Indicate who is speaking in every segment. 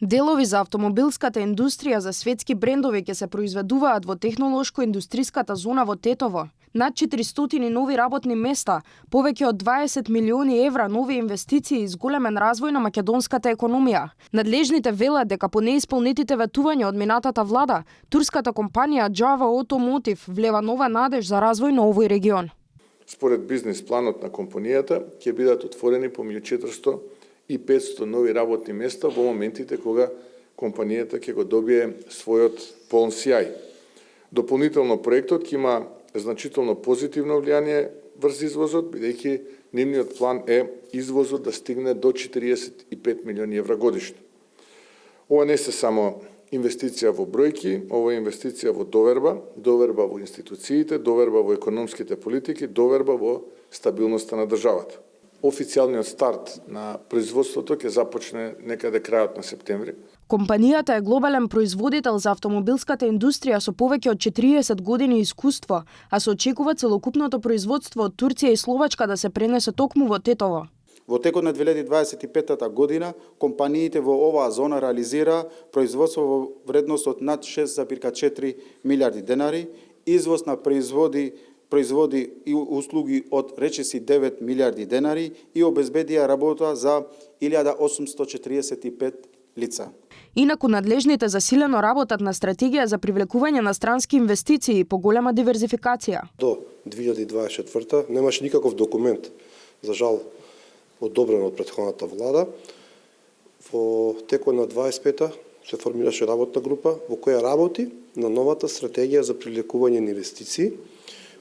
Speaker 1: Делови за автомобилската индустрија за светски брендови ќе се произведуваат во технолошко-индустријската зона во Тетово. Над 400 нови работни места, повеќе од 20 милиони евра нови инвестиции и зголемен развој на македонската економија. Надлежните велат дека по неисполнетите ветувања од минатата влада, турската компанија Java Automotive влева нова надеж за развој на овој регион.
Speaker 2: Според бизнес планот на компанијата ќе бидат отворени помеѓу 400 и 500 нови работни места во моментите кога компанијата ќе го добие својот полн сјај. Дополнително проектот ќе има значително позитивно влијание врз извозот, бидејќи нивниот план е извозот да стигне до 45 милиони евра годишно. Ова не се само инвестиција во бројки, ова е инвестиција во доверба во институциите, доверба во економските политики, доверба во стабилноста на државата. Официјалниот старт на производството ќе започне некаде крајот на септември.
Speaker 1: Компанијата е глобален производител за автомобилската индустрија со повеќе од 40 години искуство, а се очекува целокупното производство од Турција и Словачка да се пренесе токму во Тетово.
Speaker 3: Во текот на 2025 година, компаниите во оваа зона реализира производство во вредност од над 6,4 милиарди денари, извоз на производи и услуги од речиси 9 милиарди денари и обезбедија работа за 1845 лица.
Speaker 1: Инаку надлежните засилено работат на стратегија за привлекување на странски инвестиции и поголема диверзификација.
Speaker 4: До 2024 немаше никаков документ, за жал, одобрен од претходната влада. Во текот на 25-та се формираше работна група во која работи на новата стратегија за привлекување на инвестиции,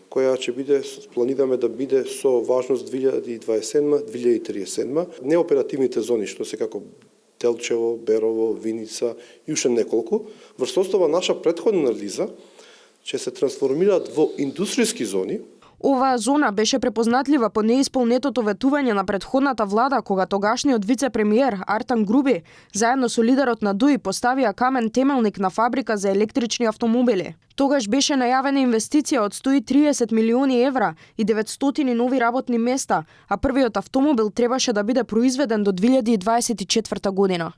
Speaker 4: која ќе биде, планираме да биде со важност 2027-2037. Неоперативните зони, што се како Телчево, Берово, Виница и уште неколку, врз основа наша претходна анализа, ќе се трансформираат во индустријски зони.
Speaker 1: Оваа зона беше препознатлива по неисполнетото ветување на претходната влада, кога тогашниот вице-премиер Артан Груби, заедно со лидерот на ДУИ, поставија камен темелник на фабрика за електрични автомобили. Тогаш беше најавена инвестиција од 130 милиони евра и 900 нови работни места, а првиот автомобил требаше да биде произведен до 2024 година.